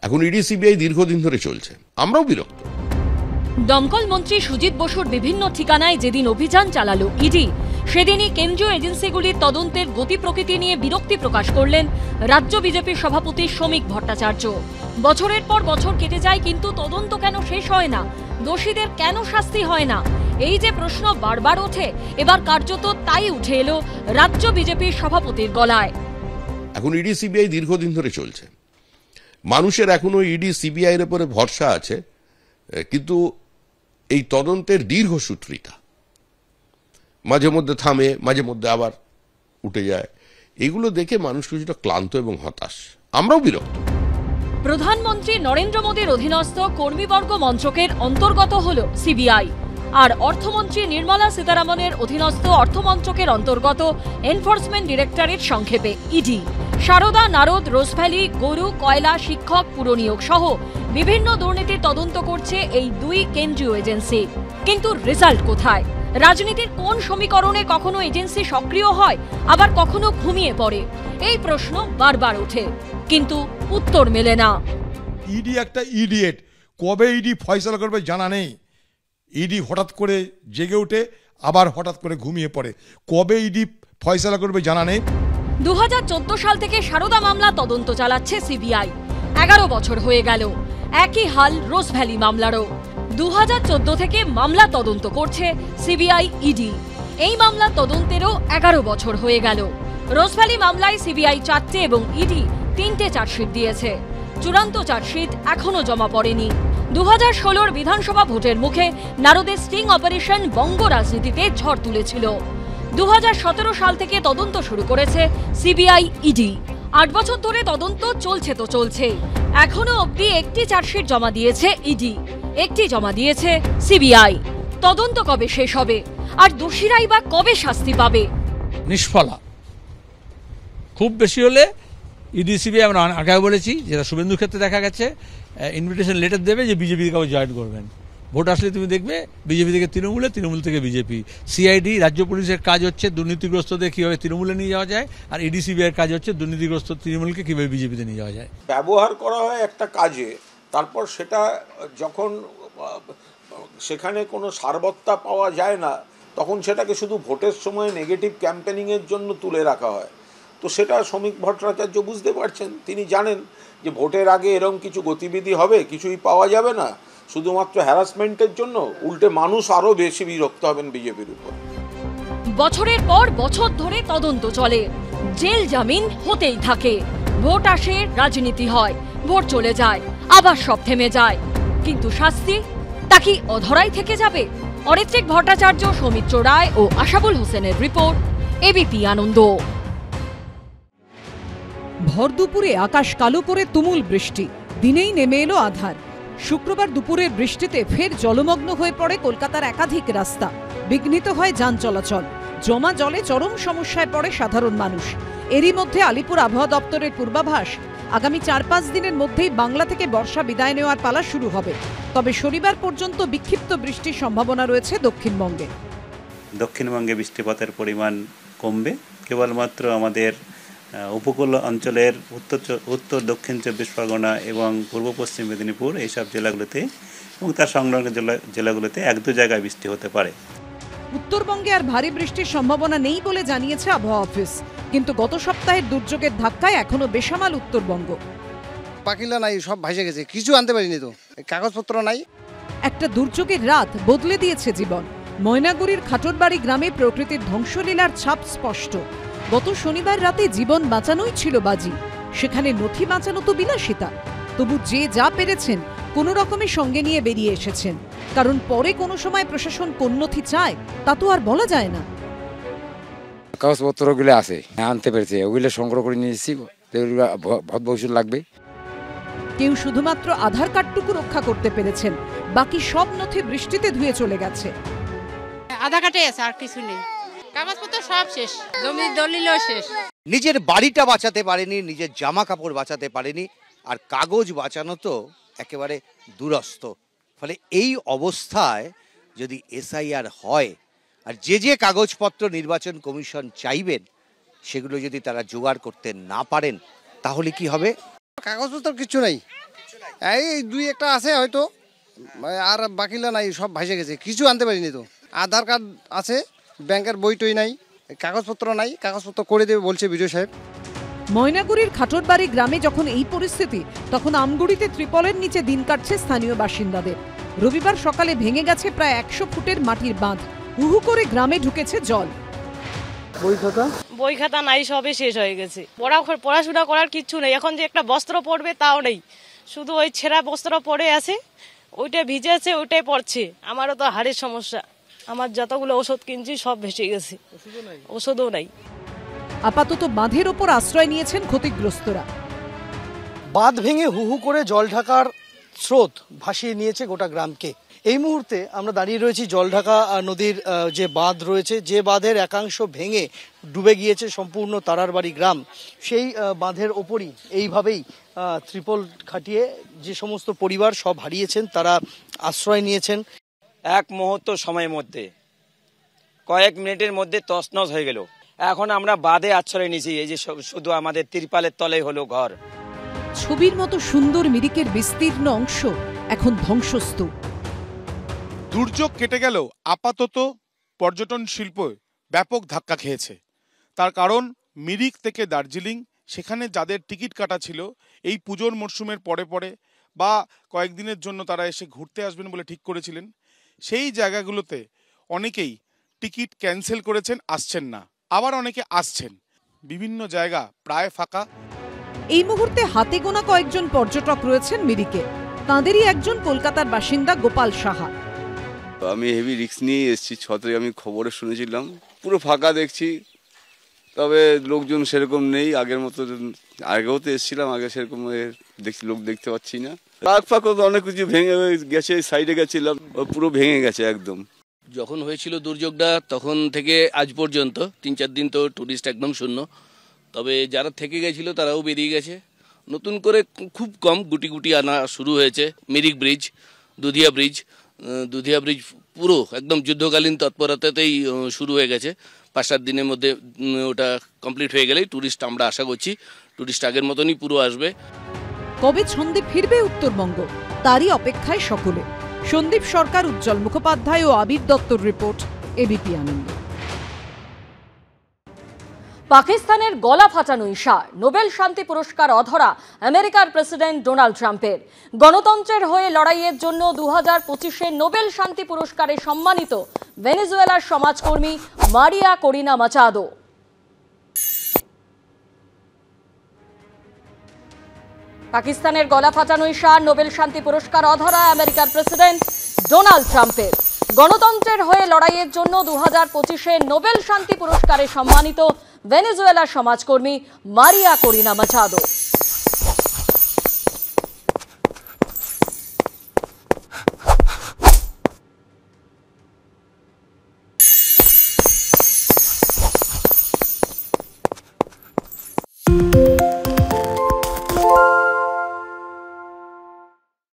এখন ED CBI দীর্ঘদিন ধরে চলছে, আমরাও বিরক্ত। দমকল মন্ত্রী সুজিত বসুর বিভিন্ন ঠিকানায় যেদিন অভিযান চালালো ইডি, সেদিনই কেন্দ্রীয় এজেন্সিগুলির তদন্তের গতি প্রকৃতি নিয়ে বিরক্তি প্রকাশ করলেন রাজ্য বিজেপির সভাপতি শ্রমিক ভট্টাচার্য। বছরের পর বছর কেটে যায়, কিন্তু তদন্ত কেন শেষ হয় না? দোষীদের কেন শাস্তি হয় না? এই যে প্রশ্ন বারবার ওঠে, এবার কার্যত তাই উঠে এলো রাজ্য বিজেপির সভাপতির গলায়। এখন ইডি সিবিআই দীর্ঘদিন ধরে চলছে, মানুষের এখনো ইডি সিবিআই এর উপরে ভরসা আছে, কিন্তু এই তদন্তের দীর্ঘসূত্রিতা মাঝে মধ্যে থামে, মাঝে মধ্যে আবার উঠে যায়, এগুলো দেখে মানুষ কিছুটা ক্লান্ত এবং হতাশ, আমরাও বিরক্ত। প্রধানমন্ত্রী নরেন্দ্র মোদীর অধীনস্থ কর্মীবর্গ মন্ত্রকের অন্তর্গত হল সিবিআই, আর অর্থমন্ত্রী নির্মলা সীতারামনের অধীনস্থ অর্থমন্ত্রকের অন্তর্গত এনফোর্সমেন্ট ডিরেক্টরেট, সংক্ষেপে ইডি। সারদা, নারদ, রোজভ্যালি, গরু, কয়লা, শিক্ষক, পুরনিয়োগ সহ বিভিন্ন দুর্নীতির তদন্ত করছে এই দুই কেন্দ্রীয় এজেন্সি। কিন্তু রেজাল্ট কোথায়? রাজনীতির কোন সমীকরণে কখনো এজেন্সি সক্রিয় হয়, আবার কখনো ঘুমিয়ে পড়ে? এই প্রশ্ন বারবার ওঠে, কিন্তু উত্তর মেলে না। ইডি একটা ইডিয়েট, কবে ইডি ফয়সালা করবে জানা নেই। ইডি হঠাৎ করে জেগে ওঠে, আবার হঠাৎ করে ঘুমিয়ে পড়ে, কবে ইডি ফয়সালা করবে জানা নেই। 2014 সাল থেকে সারদা মামলা তদন্ত চালাচ্ছে সিবিআই, 11 বছর হয়ে গেল। একই হাল রোজভ্যালি মামলারও। 2014 থেকে মামলা তদন্ত করছে সিবিআই ইডি, এই মামলা তদন্তেরও 11 বছর হয়ে গেল। রোজভ্যালি মামলায় সিবিআই 4টে এবং ইডি 3টে চার্জশিট দিয়েছে, চূড়ান্ত চার্জশিট এখনো জমা পড়েনি। 2016 বিধানসভা ভোটের মুখে নারদের স্টিং অপারেশন বঙ্গ রাজনীতিতে ঝড় তুলেছিল। 2017 সাল থেকে তদন্ত শুরু করেছে সিবিআই ইডি। 8 বছর ধরে তদন্ত চলছে তো চলছে, এখনো অবধি একটি চার্জশিট জমা দিয়েছে ইডি, একটি জমা দিয়েছে সিবিআই। তদন্ত কবে শেষ হবে, আর দোষীরাই বা কবে শাস্তি পাবে? নিষ্ফলা। খুব বেশি হলে ইডি সিবিআই, আমরা আগে বলেছি, যেটা শুভেন্দুর ক্ষেত্রে দেখা গেছে, ইনভিটেশন লেটার দেবে যে বিজেপি কাউকে জয়েন করবেন। ভোট আসলে তুমি দেখবে বিজেপি থেকে তৃণমূলে, তৃণমূল থেকে বিজেপি। সিআইডি রাজ্য পুলিশের কাজ হচ্ছে দুর্নীতিগ্রস্তদের কীভাবে তৃণমূলে নিয়ে যাওয়া যায়, আর ইডি সিবিআইয়ের কাজ হচ্ছে দুর্নীতিগ্রস্ত তৃণমূলকে কীভাবে বিজেপিতে নিয়ে যাওয়া যায়। ব্যবহার করা হয় একটা কাজে, তারপর সেটা যখন সেখানে কোনো সারবত্তা পাওয়া যায় না, তখন সেটাকে শুধু ভোটের সময় নেগেটিভ ক্যাম্পেনিংয়ের জন্য তুলে রাখা হয়। তো সেটা শ্রমিক ভট্টাচার্য বুঝতে পারছেন, তিনি জানেন যে ভোটের আগে এরকম কিছু গতিবিধি হবে, কিছুই পাওয়া যাবে না, শুধুমাত্র হ্যারাসমেন্টের জন্য উল্টে মানুষ আরো বেশি বিরক্ত হবেন বিজেপির উপর। বছরের পর বছর ধরে তদন্ত চলে, জেল জামিন হতেই থাকে, ভোট আসে, রাজনীতি হয়, ভোট চলে যায়, আবার সব থেমে যায়, কিন্তু শাস্তি তা কি অধরাই থেকে যাবে? অরিত্রিক ভট্টাচার্য, সৌমিত্র রায় ও আশাবুল হোসেনের রিপোর্ট, এবিপি আনন্দ। ভর দুপুরে আকাশ কালো করে তুমুল বৃষ্টি, দিনেই নেমে এলো আঁধার। শুক্রবার দুপুরের বৃষ্টিতে ফের জলমগ্ন হয়ে পড়ে কলকাতার একাধিক রাস্তা, বিঘ্নিত হয় যান চলাচল, জমা জলে চরম সমস্যায় পড়ে সাধারণ মানুষ। এরই মধ্যে আলিপুর আবহাওয়া দপ্তরের পূর্বাভাস, আগামী 4-5 দিনের মধ্যেই বাংলা থেকে বর্ষা বিদায় নেওয়ার পালা শুরু হবে। তবে শনিবার পর্যন্ত বিক্ষিপ্ত বৃষ্টির সম্ভাবনা রয়েছে দক্ষিণবঙ্গে। দক্ষিণবঙ্গে বৃষ্টিপাতের পরিমাণ কমবে, কেবলমাত্র আমাদের উপকূল অঞ্চলের উত্তর দক্ষিণ 24 পরগনা এবং পূর্ব পশ্চিম মেদিনীপুর এইসব জেলাগুলোতে এবং তার সংলগ্ন জেলাগুলোতে 1-2 জায়গায় বৃষ্টি হতে পারে। উত্তরবঙ্গে আর ভারী বৃষ্টির সম্ভাবনা নেই বলে জানিয়েছে আবহাওয়া অফিস, কিন্তু গত সপ্তাহের দুর্যোগের ধাক্কায় এখনো বেসামাল উত্তরবঙ্গ। পাকিলা নাই, সব ভাসে গেছে, কিছু আনতে পারিনি, তো কাগজপত্র নাই। একটা দুর্যোগের রাত বদলে দিয়েছে জীবন। ময়নাগুড়ির খাটরবাড়ি গ্রামে প্রকৃতির ধ্বংসলীলার ছাপ স্পষ্ট। গত শনিবার রাতে জীবন বাঁচানোই ছিল বাজি, সেখানে নথি বাঁচানো তো বিলাসিতা। তবু যে যা পেরেছেন কোনো রকমে সঙ্গে নিয়ে বেরিয়ে এসেছেন, কারণ পরে কোনো সময় প্রশাসন কোন নথি চায় তা তো আর বলা যায় না। কাগজপত্রগুলো আছে, আনতে পেরেছে, ওগুলো সংগ্রহ করে নিয়ে এসেছি, ভবিষ্যৎ লাগবে। কেউ শুধুমাত্র আধার কার্ডটুকু রক্ষা করতে পেরেছেন, বাকি সব নথি বৃষ্টিতে ধুয়ে চলে গেছে। আধার কার্ডে আছে, আর কিছু নেই, কাগজপত্র সব শেষ, জমির দলিলও শেষ। নিজের বাড়িটা বাঁচাতে পারেনি, নিজের জামা কাপড় বাঁচাতে পারেনি, আর কাগজ বাঁচানো তো একেবারে দুরস্ত। ফলে এই অবস্থায় যদি এসআইআর হয়, আর যে কাগজপত্র নির্বাচন কমিশন চাইবেন সেগুলো যদি তারা জোগাড় করতে না পারেন, তাহলে কি হবে? কাগজপত্র কিছু নাই, এই দুই একটা আছে হয়তো, আর বাকিলা নাই, সব ভাসে গেছে, কিছু আনতে পারিনি। তো আধার কার্ড আছে, ব্যাংকের বইটই নাই, কাগজপত্র নাই, কাগজপত্র করে দেবে বলছে বিডিও সাহেব। ময়নাগুড়ির খাটরবাড়ি গ্রামে যখন এই পরিস্থিতি, তখন আমগুড়িতে ত্রিপলের নিচে দিন কাটছে স্থানীয় বাসিন্দাদের। রবিবার সকালে ভেঙে গেছে প্রায় 100 ফুটের মাটির বাঁধ, হুহু করে গ্রামে ঢুকেছে জল। বই খাতা নাই, সবই শেষ হয়ে গেছে। পড়াশোনা করার কিচ্ছু নেই, এখন যে একটা বস্ত্র পরবে তাও নেই, শুধু ওই ছেঁড়া বস্ত্র পরে আছে, ওইটা ভিজে আছে, ওইটাই পড়ছে। আমারও তো হাড়ের সমস্যা, আমার যতগুলো ওষুধ কিনছি সব ভেসে গেছে, ওষুধও নাই। আপাতত বাঁধের ওপর আশ্রয় নিয়েছেন ক্ষতিগ্রস্তরা। বাঁধ ভেঙে হুহু করে জল ঢাকার স্রোত ভাসিয়ে নিয়েছে গোটা গ্রামকে। এই মুহূর্তে আমরা দাঁড়িয়ে রয়েছি জলঢাকা নদীর যে বাঁধ রয়েছে, যে বাঁধের একাংশ ভেঙে ডুবে গিয়েছে সম্পূর্ণ তারারবাড়ি গ্রাম। সেই বাঁধের ওপরই এইভাবেই ত্রিপল খাটিয়ে যে সমস্ত পরিবার সব হারিয়েছেন তারা আশ্রয় নিয়েছেন। এক মুহূর্ত সময়ের মধ্যে, কয়েক মিনিটের মধ্যে তছনছ হয়ে গেল। এখন আমরা বাঁধে আশ্রয় নিয়েছি, এই যে শুধু আমাদের তিরপালের তলে হলো ঘর। ছবির মতো সুন্দর মিরিকের বিস্তীর্ণ অংশ এখন ধ্বংসস্তূপ। দুর্যোগ কেটে গেল, আপাতত পর্যটন শিল্প ব্যাপক ধাক্কা খেয়েছে। তার কারণ মিরিক থেকে দার্জিলিং, সেখানে যাদের টিকিট কাটা ছিল এই পুজোর মরশুমের পরে পরে বা কয়েকদিনের জন্য তারা এসে ঘুরতে আসবেন বলে ঠিক করেছিলেন, সেই জায়গাগুলোতে অনেকেই টিকিট ক্যান্সেল করেছেন, আসছেন না। আবার অনেকে আসছেন, বিভিন্ন জায়গা প্রায় ফাঁকা। এই মুহূর্তে হাতে গোনা কয়েকজন পর্যটক রয়েছেন মিরিকে। তাঁদেরই একজন কলকাতার বাসিন্দা গোপাল সাহা। আমি হেভি রিস্ক নিয়ে এসেছি, 6 তারিখ আমি খবরে শুনেছিলাম, পুরো ফাঁকা দেখছি, তবে লোকজন সেরকম নেই আগের মতো। আগেও তো এসেছিলাম, আগে সেরকম দেখছি লোক দেখতে পাচ্ছি না। পাক ফাঁকও তো অনেক কিছু ভেঙে গেছে, সাইডে গেছিলাম পুরো ভেঙে গেছে একদম। যখন হয়েছিল দুর্যোগটা তখন থেকে আজ পর্যন্ত 3-4 দিন তো টুরিস্ট একদম শূন্য, তবে যারা থেকে গেছিল তারাও বেরিয়ে গেছে। নতুন করে খুব কম গুটি গুটি আনা শুরু হয়েছে। মিরিক ব্রিজ, দুধিয়া ব্রিজ পুরো একদম যুদ্ধকালীন তৎপরতাতেই শুরু হয়ে গেছে। 5-7 দিনের মধ্যে ওটা কমপ্লিট হয়ে গেলেই টুরিস্ট আমরা আশা করছি টুরিস্ট আগের মতনই পুরো আসবে। কবে ছন্দে ফিরবে উত্তরবঙ্গ, তারই অপেক্ষায় সকলে। সন্দীপ সরকার, উজ্জ্বল মুখোপাধ্যায় ও আবির দত্তর রিপোর্ট, এবিপি আনন্দ। পাকিস্তানের গলা ফাটানো ইশা, নোবেল শান্তি পুরস্কার অধরা আমেরিকার প্রেসিডেন্ট ডোনাল্ড ট্রাম্পের। গণতন্ত্রের হয়ে লড়াইয়ের জন্য 2025-এ নোবেল শান্তি পুরস্কারে সম্মানিত ভেনেজুয়েলার সমাজকর্মী মারিয়া করিনা মাচাদো। পাকিস্তানের গলা ফাটানো ইশা, নোবেল শান্তি পুরস্কার অধরা আমেরিকার প্রেসিডেন্ট ডোনাল্ড ট্রাম্পের। গণতন্ত্রের হয়ে লড়াইয়ের জন্য 2025-এ নোবেল শান্তি পুরস্কারে সম্মানিত ভেনেজুয়েলার সমাজকর্মী মারিয়া করিনা মাচাদো।